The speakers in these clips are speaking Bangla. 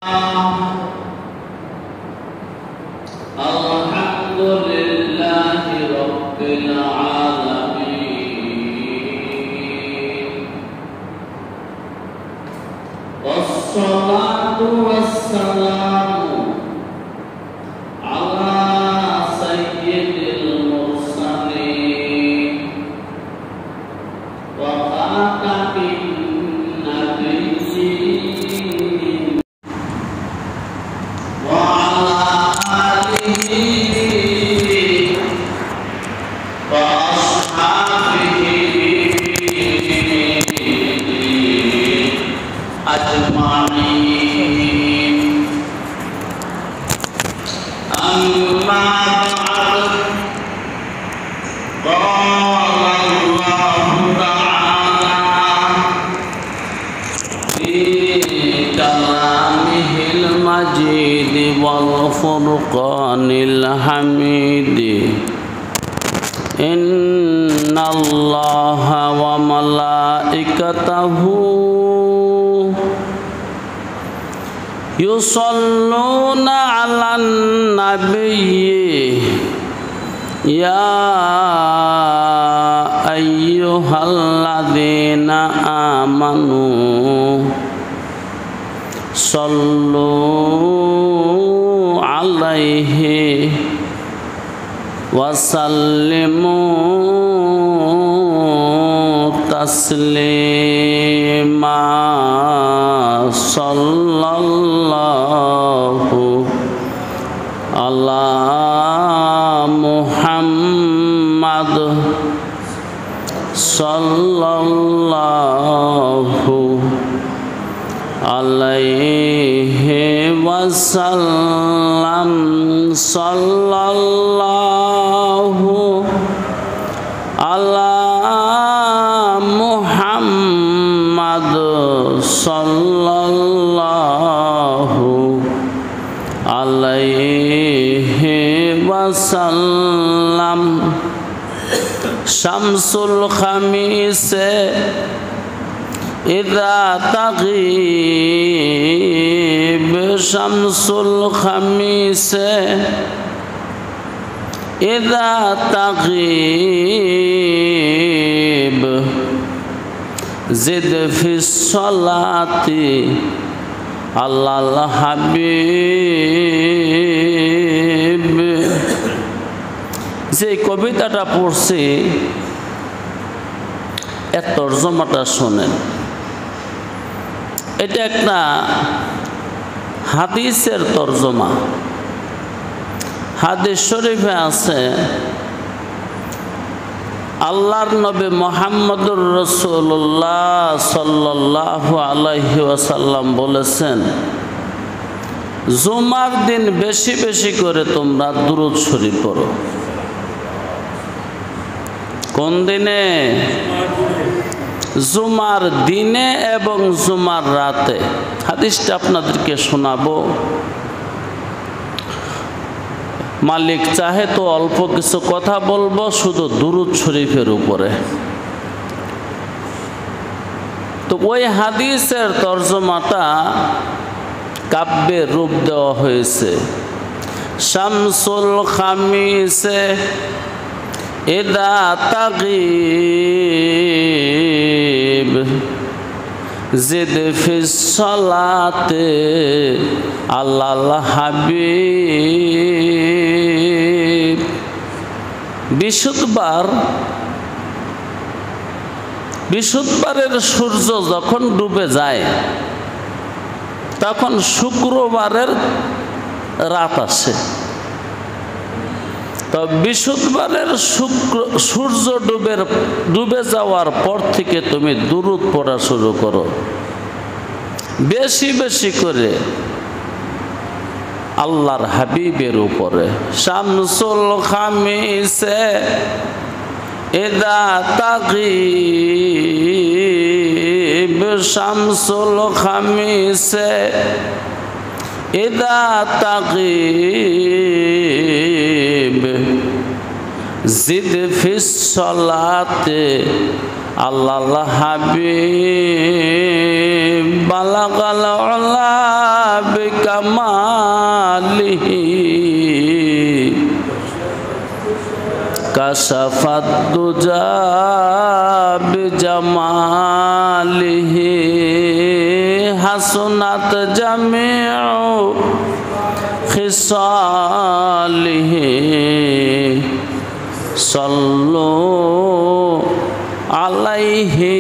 Alhamdulillahi Rabbil Alamin. Wassalatu wassalamu ala sayyidil mursalin wa khatamin nabiyyin wa ala alihi wa ashabihi ajma'in. Amma ba'd. Qala Allahu ta'ala fi kalamihil majid wal furqanil hamid. Inna Allaha wa malaikatahu yusalluna 'alan nabiyyi ya ayyuhalladzina amanu sallu 'alaihi wasallimu taslima. Sallallahu ala Muhammad sallallahu alaihi wasallam. Sallallahu ala Muhammad sallallahu alaihi wasallam. Syamsul khamis idza taghib, syamsul khamis idza taghib, zid fi sholati alal habib. যে কবিতাটা পড়ছি এর তরজমাটা শোনেন। এটা একটা হাদিসের তরজমা। হাদিস শরীফে আছে আল্লাহর নবী মুহাম্মদুর রাসূলুল্লাহ সাল্লাল্লাহু আলাইহি ওয়াসাল্লাম বলেছেন, জুমার দিন বেশি বেশি করে তোমরা দুরূদ শরীফ পড়ো। কোন দিনে? জুমার দিনে এবং জুমার রাতে। হাদিসটা আপনাদেরকে শোনাবো। মালিক চাহে তো অল্প কিছু কথা বলবো শুধু দুরূদ শরীফের উপরে। তো ওই হাদিসের তরজমাটা কাব্যের রূপ দেওয়া হয়েছে। শামসুল খামিসে ইদা তাগিব জিদ ফিস সালাতে আল্লাল হাবিব। বৃহস্পতিবারের সূর্য যখন ডুবে যায় তখন শুক্রবারের রাত আসে। তো বৃহস্পতিবারের সূর্য ডুবে যাওয়ার পর থেকে তুমি দুরূদ পড়া শুরু করো বেশি বেশি করে আল্লাহর হাবিবের উপরে। শামসুল খামিসে ইদা তাগিব, শামসুল খামিসে ইদা তাগিব জিদ ফিস সালাতে আল্লাহ হাবিব বালাগাল উলা বিকামালিহি কাশাফাত দুজা বিজামালিহি হাসনাত জামিউ খিসালিহি সাল্লু আলাইহি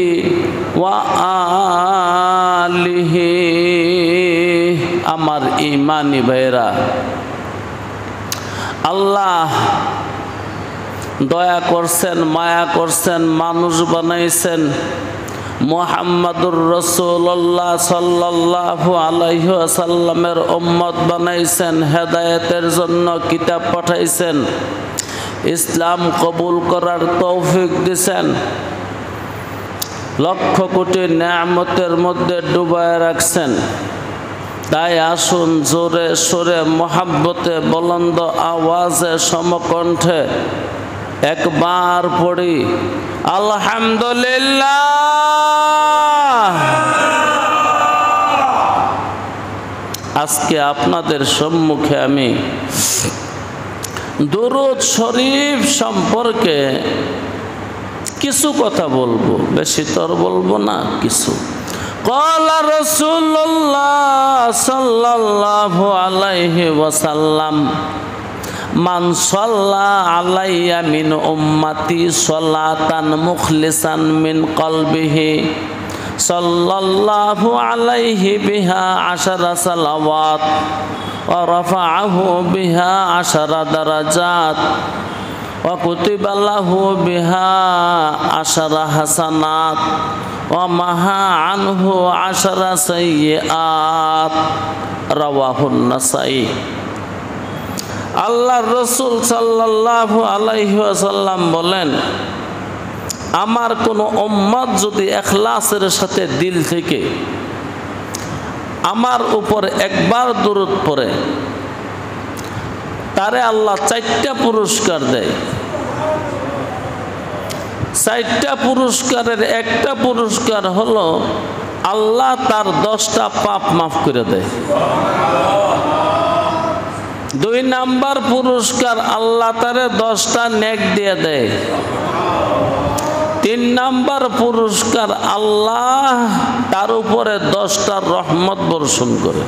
ওয়া আলিহি। আমার ইমানি ভাইরা, আল্লাহ দয়া করছেন, মায়া করছেন, মানুষ বানাইছেন, মুহাম্মাদুর রাসূলুল্লাহ সাল্লাল্লাহু আলাইহি ওয়াসাল্লামের উম্মত বানাইছেন, হেদায়েতের জন্য কিতাব পাঠাইছেন, ইসলাম কবুল করার তৌফিক দিয়েছেন, লক্ষ কোটি নেয়ামতের মধ্যে ডুবায় রাখছেন। তাই আসুন জোরে সোরে মোহাব্বতে বুলন্দ আওয়াজে সমকণ্ঠে একবার পড়ি আলহামদুলিল্লাহ। আজকে আপনাদের সম্মুখে আমি দুরূদ শরীফ সম্পর্কে কিছু কথা বলবো, বেশি তোর বলবো না, কিছু। ক্বালা রাসূলুল্লাহ সাল্লাল্লাহু আলাইহি ওয়াসাল্লাম মান সাল্লা আলাইয়া মিন উম্মতি সালাতান মুখলিসান মিন কলবিহি সাল্লাল্লাহু আলাইহি বিহা আশারা সালাওয়াত ওয়া রাফাআহু বিহা আশারা দারাজাত ওয়া কুতিবা লাহু বিহা আশারা হাসানাত ওয়া মাহা আনহু আশারা সাইয়্যাত। রাওয়াহুন নাসাই। আল্লাহর রাসূল সাল্লাল্লাহু আলাইহি ওয়াসাল্লাম বলেন, আমার কোনো উম্মত যদি ইখলাসের সাথে দিল থেকে আমার উপর একবার দুরূদ পড়ে, তারে আল্লাহ 4টা পুরস্কার দেয়। 4টা পুরস্কারের একটা পুরস্কার হলো আল্লাহ তার 10টা পাপ মাফ করে দেয়। 2 নাম্বার পুরস্কার আল্লাহ তারে 10টা নেক দিয়ে দেয়। 3 নাম্বার পুরস্কার আল্লাহ তার উপরে 10টা রহমত বর্ষণ করে।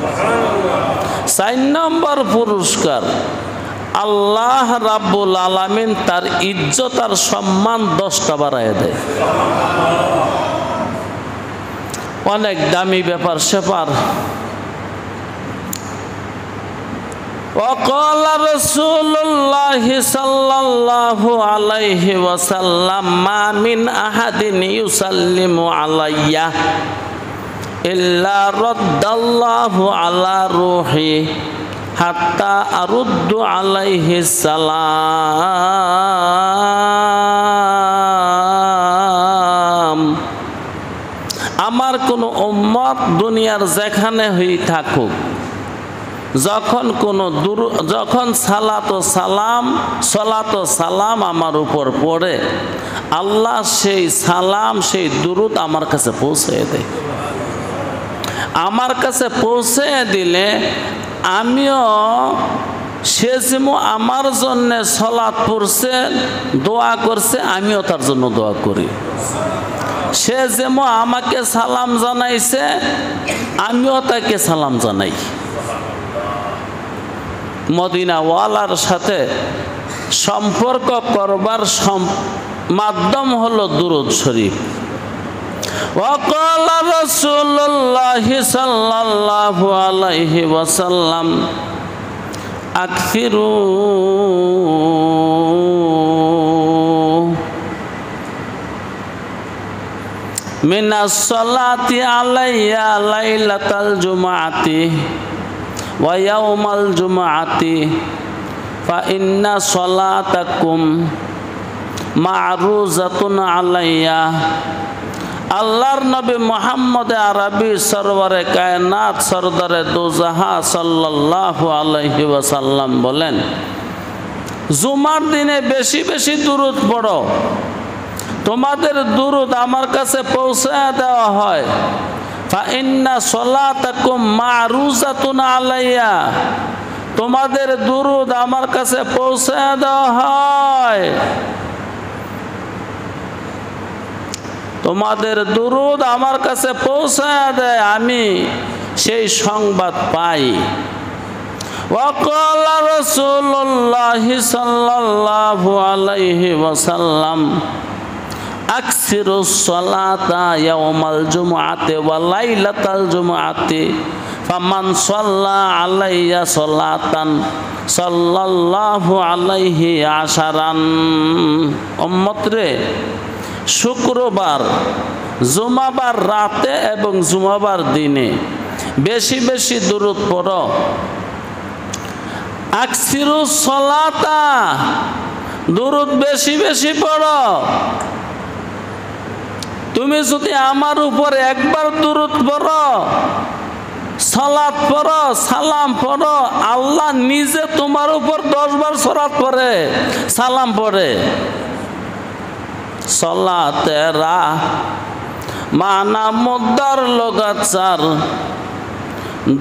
4 নাম্বার পুরস্কার আল্লাহ রাব্বুল আলামিন তার ইজ্জত আর সম্মান 10টা বাড়ায় দেয়। অনেক দামি ব্যাপার সেপার। وقال رسول الله صلى الله عليه وسلم ما من أحد يسلم علي إلا رد الله على روحي حتى أرد عليه السلام। আমার কোন উম্মত দুনিয়ার যেখানে হই থাকুক, যখন সালাত ও সালাম আমার উপর পড়ে, আল্লাহ সেই সালাম সেই দুরূদ আমার কাছে পৌঁছে দেয়। আমার কাছে পৌঁছে দিলে আমিও সে যেমন আমার জন্য সালাত পড়ছে, দোয়া করছে, আমিও তার জন্য দোয়া করি। সে যেমন আমাকে সালাম জানাইছে, আমিও তাকে সালাম জানাই। মদিনাওয়ালার সাথে সম্পর্ক করবার মাধ্যম হলো দুরূদ শরীফ। وقال رسول الله صلى الله عليه وسلم أكثروا من الصلاة علي ليلة الجمعة ويوم الجمعة فإن صلاتكم معروضة علي। আল্লাহর নবী মুহাম্মদ আরবি সরওয়ারে কায়নাত সরদারে দোজাহা সাল্লাল্লাহু আলাইহি ওয়াসাল্লাম বলেন, জুমার দিনে বেশি বেশি দুরূদ পড়ো, তোমাদের দুরূদ আমার কাছে পৌঁছায় দেওয়া হয়। ফাইন্না সলাতাকুম মারুজাতুন আলাইয়া, তোমাদের দুরূদ আমার কাছে পৌঁছায় দেওয়া হয়, তোমাদের দুরূদ আমার কাছে পৌঁছায় দেয়, আমি সেই সংবাদ পাই। ওয়াকাল রাসূলুল্লাহ সাল্লাল্লাহু আলাইহি ওয়াসাল্লাম আকসিরুস সালাতা ইয়াউমাল জুমআতি ওয়া লাইলাতাল জুমআতি ফামান সাল্লা আলাইয়া সালাতান সাল্লাল্লাহু আলাইহি আশারান। উম্মত রে, শুক্রবার, জুমাবার রাতে এবং জুমাবার দিনে বেশি বেশি দুরূদ পড়ো। আকসিরুস সালাতা, দুরূদ বেশি বেশি পড়ো। তুমি যদি আমার উপর একবার দুরূদ পড়ো, সালাত পড়ো, সালাম পড়ো, আল্লাহ নিজে তোমার উপর 10 বার সালাত পড়ে, সালাম পড়ে। সালাতেরা মানা মুদ্দার লগাচার,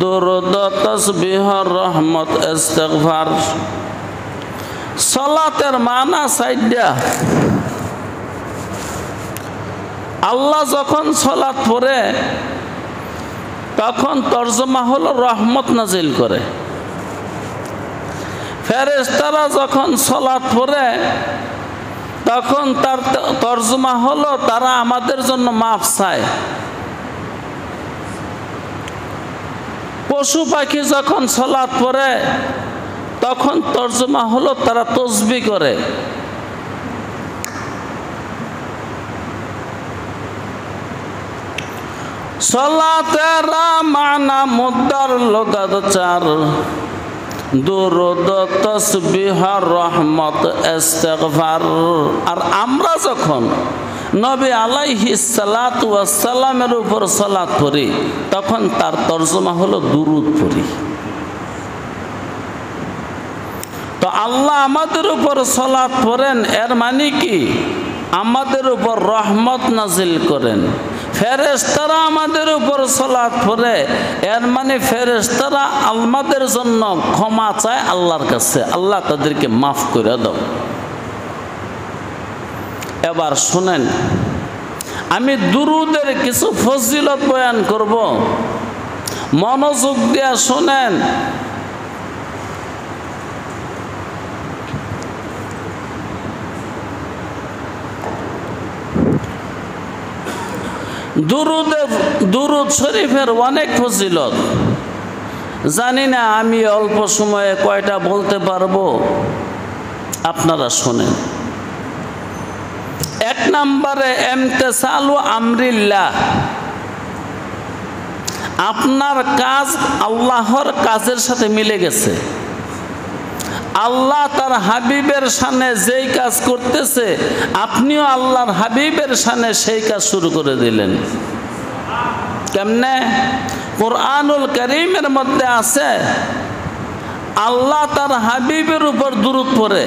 দুরূদ, তাসবিহ, রহমত, ইস্তিগফার। সালাতের মানা সাইডা। আল্লাহ যখন সালাত পড়ে তখন তরজমা হলো রহমত নাজিল করে। ফেরেশতারা যখন সালাত পড়ে তখন তার তরজমা হলো তারা আমাদের জন্য মাফ চায়। পশু পাখি যখন সালাত পড়ে তখন তরজমা হলো তারা তাসবিহ করে। সালাতেরা মানা মুদ্দার লগাচার, দুরূদ, তাসবিহ, রহমত, ইস্তিগফার। আর আমরা যখন নবী আলাইহিস সালাতু ওয়াস সালামের উপর সালাত পড়ি তখন তার তরজমা হলো দুরূদ পড়ি। তো আল্লাহ আমাদের উপর সালাত পড়েন, এর মানে কি আমাদের উপর রহমত নাজিল করেন। ফেরেশতারা আমাদের উপর সালাত পড়ে, এর মানে ফেরেশতারা আমাদের জন্য ক্ষমা চায় আল্লাহর কাছে, আল্লাহ তাদেরকে মাফ করে দাও। এবার শুনেন, আমি দুরূদের কিছু ফজিলত বয়ান করব, মনোযোগ দিয়ে শুনেন। দুরূদ শরীফের অনেক ফজিলত, জানি না আমি অল্প সময়ে কয়টা বলতে পারবো, আপনারা শোনেন। 1 নম্বরে ইমতিসালু আমরিল্লাহ, আপনার কাজ আল্লাহর কাজের সাথে মিলে গেছে। আল্লাহ তার হাবিবের শানে যেই কাজ করতেছে আপনিও আল্লাহর হাবিবের শানে সেই কাজ শুরু করে দিলেন। কেমনে? কুরআনুল কারীমের মধ্যে আছে আল্লাহ তার হাবিবের উপর দুরূদ পড়ে,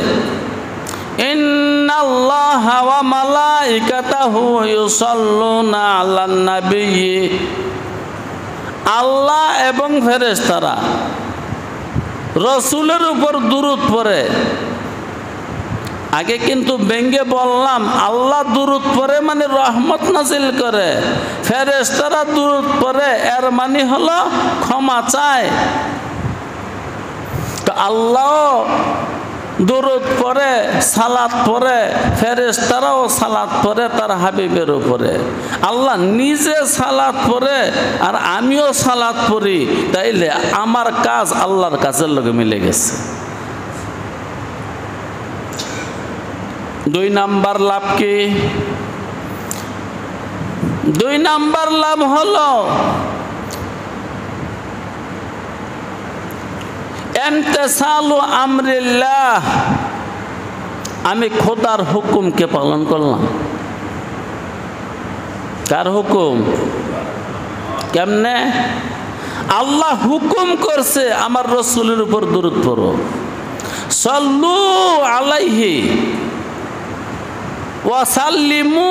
ইন্নাল্লাহা ওয়া মালাইকাতাহু ইউসাল্লুনা আলান নাবিয়্যি। আল্লাহ এবং ফেরেশতারা রাসূলের উপর দুরূদ পড়ে। আগে কিন্তু ব্যঙ্গে বললাম আল্লাহ দুরূদ পড়ে মানে রহমত নাজিল করে, ফেরেশতারা দুরূদ পড়ে এর মানে হলো ক্ষমা চায়। তো আল্লাহ দুরূদ পড়ে, সালাত পড়ে, ফেরেশতারাও সালাত পড়ে তার হাবিবের উপরে। আল্লাহ নিজে সালাত পড়ে আর আমিও সালাত পড়ি, তাইলে আমার কাজ আল্লাহর কাজের লগে মিলে গেছে। 2 নাম্বার লাভ কি? 2 নাম্বার লাভ হলো ইমতিসালু আমরিল্লাহ, আমি খোদার হুকুমকে পালন করলাম। কার হুকুম? কেমনে? আল্লাহ হুকুম করছে আমার রাসূলের উপর দুরূদ পড়ো, সাল্লু আলাইহি ওয়াসাল্লিমু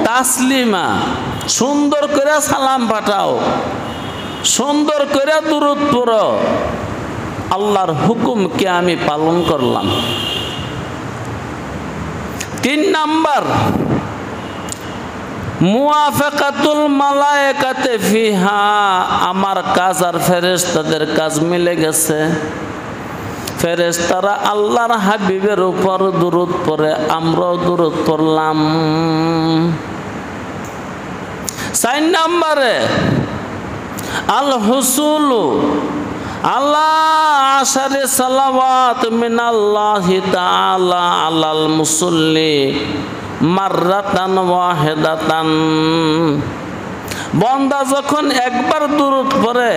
তাসলিমা, সুন্দর করে সালাম পাঠাও, সুন্দর করে দুরূদ পড়ো। আল্লাহর হুকুমকে আমি পালন করলাম। 3 নাম্বার, মুওয়াফাকাতুল মালায়েকাতে ফিহা, আমার কাজ আর ফেরেশতাদের কাজ মিলে গেছে। ফেরেশতারা আল্লাহর হাবিবের উপর দুরূদ পড়ে, আমরাও দুরূদ পড়লাম। 4 নম্বরে, আল হুসুলু আলা আশারি সালাওয়াত মিনাল্লাহি তাআলা আলাল মুসল্লি মাররাতান ওয়াহিদাতান। বান্দা যখন একবার দুরূদ পড়ে,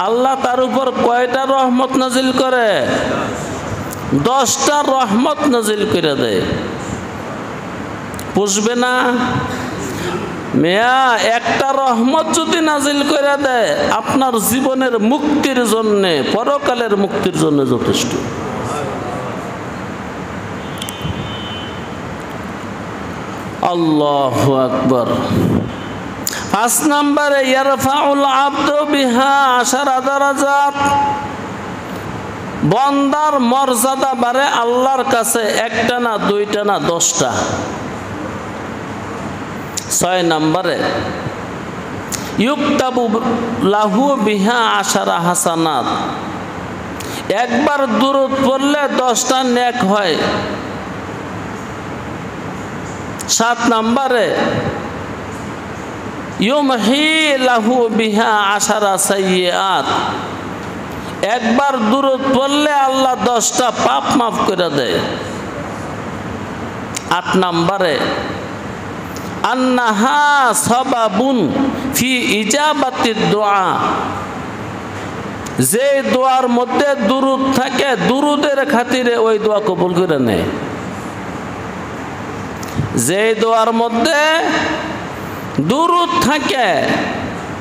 আল্লাহ তার উপর কয়টা রহমত নাজিল করে? 10টা রহমত নাজিল করে দেয়। পুষবে না মেয়া? একটা রহমত যদি নাজিল করে দেয়, আপনার জীবনের মুক্তির জন্য, পরকালের মুক্তির জন্য যথেষ্ট। আল্লাহু আকবার। 5 নম্বরে, ইয়ারফাউল আবদু বিহা 10 দারাজাত, বান্দার মর্যাদা বাড়ে আল্লাহর কাছে, 1টা না 2টা না 10টা। 6 নম্বরে, ইউকতাবু লাহু বিহা 10 হাসানাত, একবার দুরূদ পড়লে 10টা নেক হয়। 7 নম্বরে, ইউমহি লাহু বিহা 10 সাইয়্যাত, একবার দুরূদ পড়লে আল্লাহ 10টা পাপ মাফ করে দেয়। 8 নম্বরে, আন্নাহা সাবাবুন ফি ইজাবাতিদ দুআ, যে দোয়ার মধ্যে দুরূদ থাকে, দুরূদের খাতিরে ওই দোয়া কবুল করে নেয়। যে দোয়ার মধ্যে দুরূদ থাকে,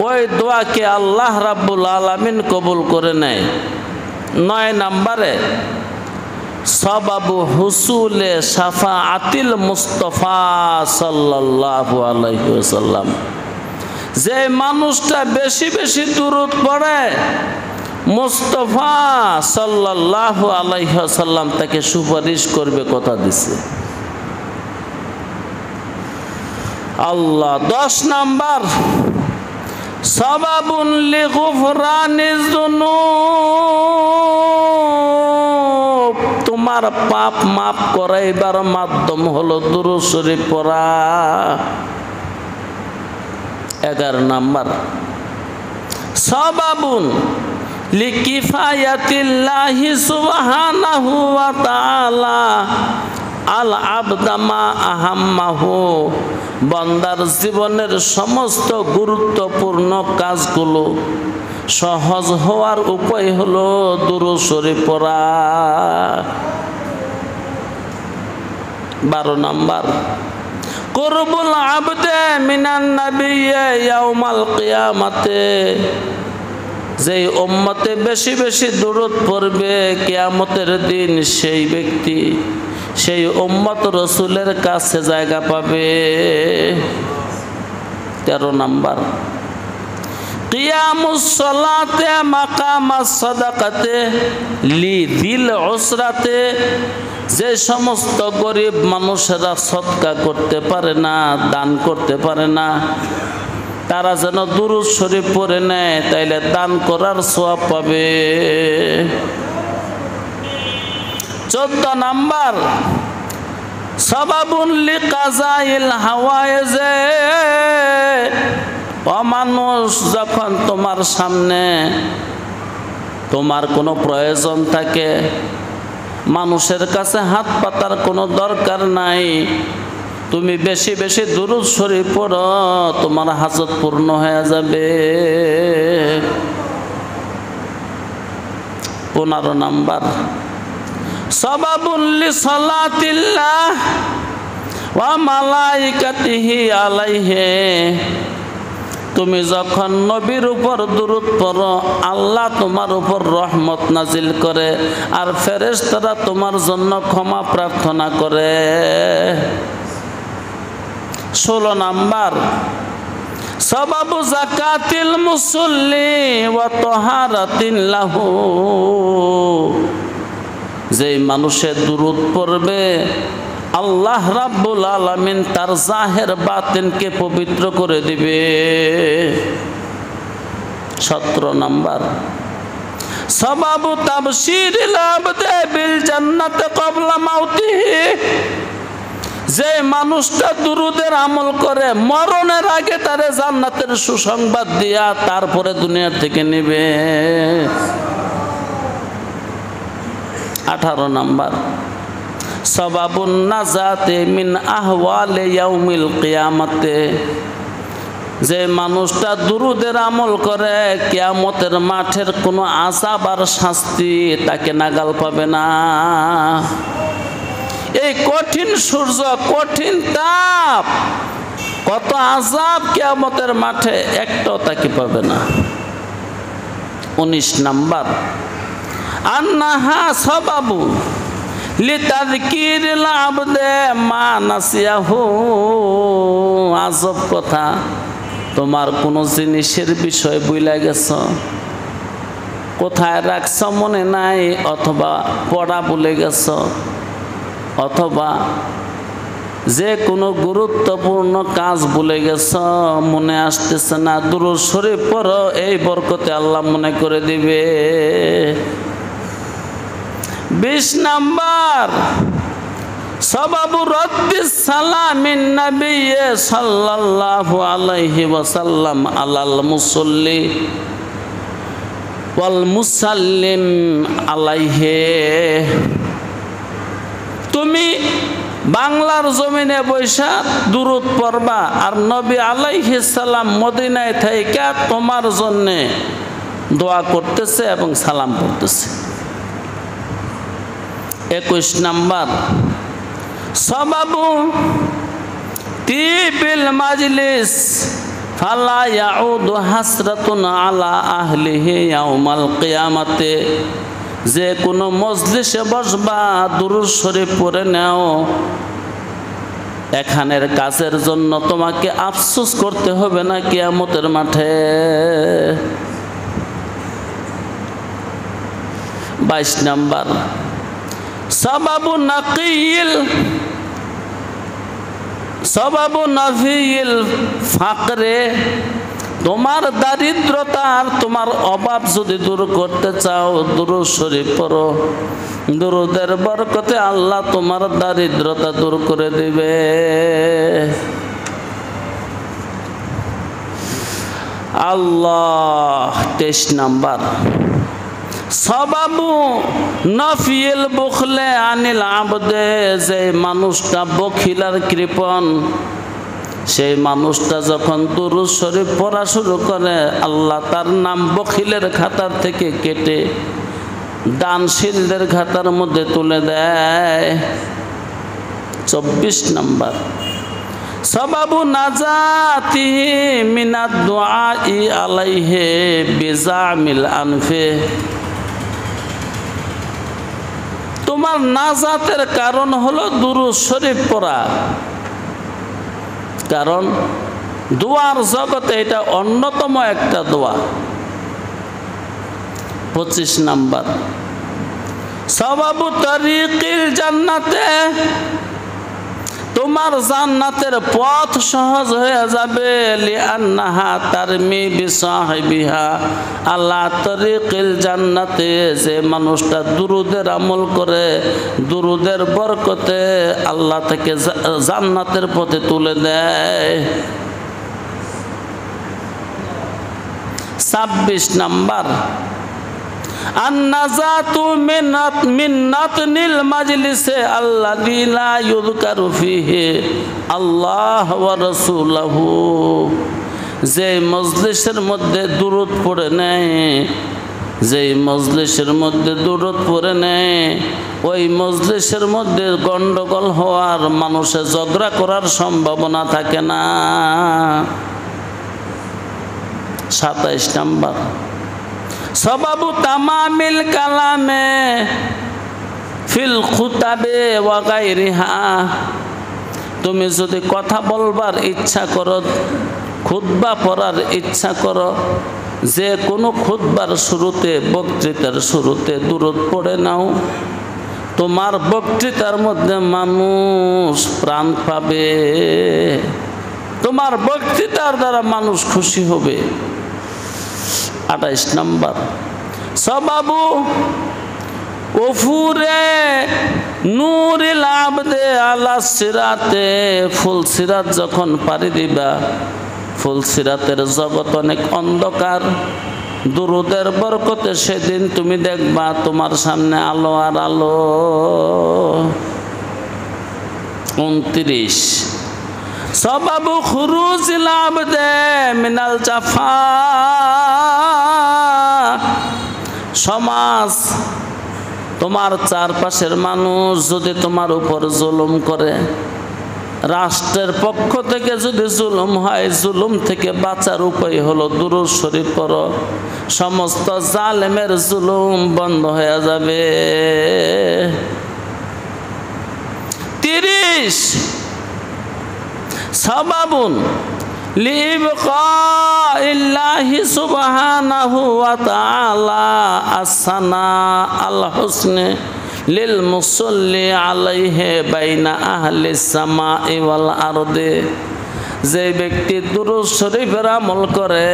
ওই দোয়াকে আল্লাহ রাব্বুল আলামিন কবুল করে নেয়। 9 নম্বরে, সাবাবু হুসুলে শাফাআতিল মুস্তাফা সাল্লাল্লাহু আলাইহি ওয়াসাল্লাম, যে মানুষটা বেশি বেশি দুরূদ পড়ে, মুস্তাফা সাল্লাল্লাহু আলাইহি ওয়াসাল্লাম তাকে সুপারিশ করবে, কথা দিছে আল্লাহ। 10 নাম্বার, সাবাবুন লিগুফরানিজ যুনুব, তোমার পাপ মাফ করাইবার মাধ্যম হলো দুরূদ শরীফ পড়া। 11 নাম্বার, সাবাবুন লিকিফায়াতিল্লাহি সুবহানাহু ওয়া তাআলা আল আবদামা আহাম্মাহু, বান্দার জীবনের সমস্ত গুরুত্বপূর্ণ কাজগুলো সহজ হওয়ার উপায় হলো দুরূদ শরীফ পড়া। 12 নাম্বার, কুরবুল আবদে মিনান নাবিয়্যি ইয়াউমাল কিয়ামাতে, যেই উম্মতে বেশি বেশি দুরূদ পড়বে কিয়ামতের দিন, সেই ব্যক্তি, সেই উম্মত রসুলের কাছে জায়গা পাবে। 13 নাম্বার, কিয়ামুস সালাতে মাকামাস সাদাকাতে লিযিল উসরাতে, যে সমস্ত গরিব মানুষেরা সদকা করতে পারে না, দান করতে পারে না, তারা যেন দুরূদ শরীফ পড়ে নেয়, তাইলে দান করার সওয়াব পাবে। 14 নাম্বার, সাবাবুন লিকাযাইল হাওয়ায়েজে, মানুষ যখন তোমার সামনে তোমার কোনো প্রয়োজন থাকে, মানুষের কাছে হাত পাতার কোনো দরকার নাই, তুমি বেশি বেশি দুরূদ শরীফ পড়ো, তোমার হাজত পূর্ণ হয়ে যাবে। 15 নাম্বার, সাবাবুল লিসালাতিল্লাহ ওয়া মালাইকাতিহি আলাইহি, তুমি যখন নবীর উপর দুরূদ পড়ো আল্লাহ তোমার উপর রহমত নাজিল করে আর ফেরেশতারা তোমার জন্য ক্ষমা প্রার্থনা করে। 16 নাম্বার, সবাবু যাকাতিল মুসল্লি ওয়া তাহারাতিন লাহু, যে মানুষের দুরূদ পড়বে আল্লাহ রাব্বুল আলামিন তার জাহের বাতিনকে পবিত্র করে দিবে। 17 নাম্বার, সবাবু তাবশীরিল আবদে বিল জান্নাতি ক্বাবলা মাউতিহি, যে মানুষটা দুরূদের আমল করে মরণের আগে তারে জান্নাতের সুসংবাদ দিয়া তারপরে দুনিয়া থেকে নেবে। 18 নাম্বার, সবাবুন নাজাতে মিন আহওয়ালে ইয়াউমিল কিয়ামতে, যে মানুষটা দুরূদের আমল করে কিয়ামতের মাঠের কোনো আযাব আর শাস্তি তাকে নাগাল পাবে না। এই কঠিন সূর্য, কঠিন তাপ, কত আযাব কিয়ামতের মাঠে, একটাও তাকে পাবে না। 19 নাম্বার, আন্নাহা সবাবু লিতাযকিরিল আবদে মা নাসিয়াহু, আজব কথা, তোমার কোনো জিনিসের বিষয় ভুলে গেছো, কোথায় রাখছো মনে নাই, অথবা পড়া ভুলে গেছো, অথবা যে কোনো গুরুত্বপূর্ণ কাজ ভুলে গেছ, মনে আসতেছে না, দুরূদ শরীফ পড়ো, এই বরকতে আল্লাহ মনে করে দিবে। 20 নাম্বার, সবাবু রদ্দিস সালামিন নবী সাল্লাল্লাহু আলাইহি ওয়াসাল্লাম আলাল মুসল্লি ওয়াল মুসাল্লিম আলাইহি, তুমি বাংলার জমিনে বৈশা দুরূদ পড়বা আর নবী আলাইহিস সালাম মদিনায় থাইকা তোমার জন্য দোয়া করতেছে এবং সালাম করতেছে। 21 নাম্বার, সবাবু তিবিল মাজলিস ফালা ইয়াউদু হাসরাতুন আলা আহলিহি ইয়াউমাল কিয়ামাতে, যে কোনো মজলিসে বসবা দুরূদ শরীফ পড়ে নাও, এখানের কাজের জন্য তোমাকে আফসোস করতে হবে না কিয়ামতের মাঠে। 22 নাম্বার, সবাবু নাফিল ফাকরে, তোমার দারিদ্রতা আর তোমার অভাব যদি দূর করতে চাও দুরূদ শরীফ পড়ো, দুরূদের বরকতে আল্লাহ তোমার দারিদ্রতা দূর করে দিবে। আল্লাহ। 23 নাম্বার, সবাবু নফিল বুখলে আনিল আবদে, যে মানুষটা বখিল আর কৃপণ, সেই মানুষটা যখন দুরূদ শরীফ পড়া শুরু করে আল্লাহ তার নাম বখিলের খাতার থেকে কেটে দানশীলদের খাতার মধ্যে তুলে দেয়। 24 নাম্বার, সবাবু নাজাতি মিনাদ দুআই আলাইহি বিজামিল আনফে, তোমার নাজাতের কারণ হলো দুরূদ শরীফ পড়া, কারণ দোয়ার জগতে এটা অন্যতম একটা দোয়া। 25 নাম্বার, সবাবু তরিকিল জান্নাতে, তোমার জান্নাতের পথ সহজ হয়ে যাবে, লিআন্নাহা তারমি বিসাহিবিহা আলা তরিকিল জান্নাতে, যে মানুষটা দুরূদের আমল করে দুরূদের বরকতে আল্লাহ তাকে জান্নাতের পথে তুলে দেয়। 26 নাম্বার, আন-নাজাতু মিনাতনিল মাজলিসে আল্লাযী লা ইউযকারু ফীহি আল্লাহ ওয়া রাসূলুহু, যে মজলিসের মধ্যে দুরূদ পড়ে নেয়, যে মজলিসের মধ্যে দুরূদ পড়ে নেয় ওই মজলিসের মধ্যে গন্ডগোল হওয়ার, মানুষে ঝগড়া করার সম্ভাবনা থাকে না। 27 নাম্বার, সবাবু তামামিল কালামে ফিল খুতাবে ওয়া গায়রিহা, তুমি যদি কথা বলবার ইচ্ছা করো, খুতবা পড়ার ইচ্ছা করো, যে কোনো খুতবার শুরুতে, বক্তৃতার শুরুতে দুরূদ পড়ে নাও, তোমার বক্তৃতার মধ্যে মানুষ প্রাণ পাবে, তোমার বক্তৃতার দ্বারা মানুষ খুশি হবে। 28 নাম্বার, সবাবু উফুরে নূরিল আবদে আলা সিরাতে, ফুল সিরাত যখন পাড়ি দিবা, ফুল সিরাতের জগৎ অনেক অন্ধকার, দুরুদের বরকতে সেদিন তুমি দেখবা তোমার সামনে আলো আর আলো। 29, সবাবু খুরুজিল আবদে মিনাল জাফা, সমাজ, তোমার চারপাশের মানুষ যদি তোমার উপর জুলুম করে, রাষ্ট্রের পক্ষ থেকে যদি জুলুম হয়, জুলুম থেকে বাঁচার উপায় হলো দুরূদ শরীফ পড়ো, সমস্ত জালেমের জুলুম বন্ধ হয়ে যাবে। 30, সাবাবুন লিবকাইল্লাহি সুবহানাহু ওয়া তাআলা আসসানা আল হুসনে লিল মুসল্লি আলাইহি বাইনা আহলি সামাই ওয়াল আরদে, যে ব্যক্তি দুরূদ শরীফের আমল করে,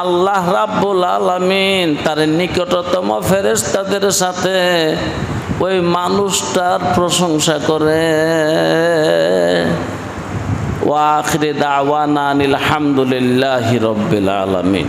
আল্লাহ রাব্বুল আলামিন তার নিকটতম ফেরেশতাদের সাথে ওই মানুষটার প্রশংসা করে। ওয়া আখিরি দাওয়ানা আনিল হামদুলিল্লাহি রাব্বিল আলামিন।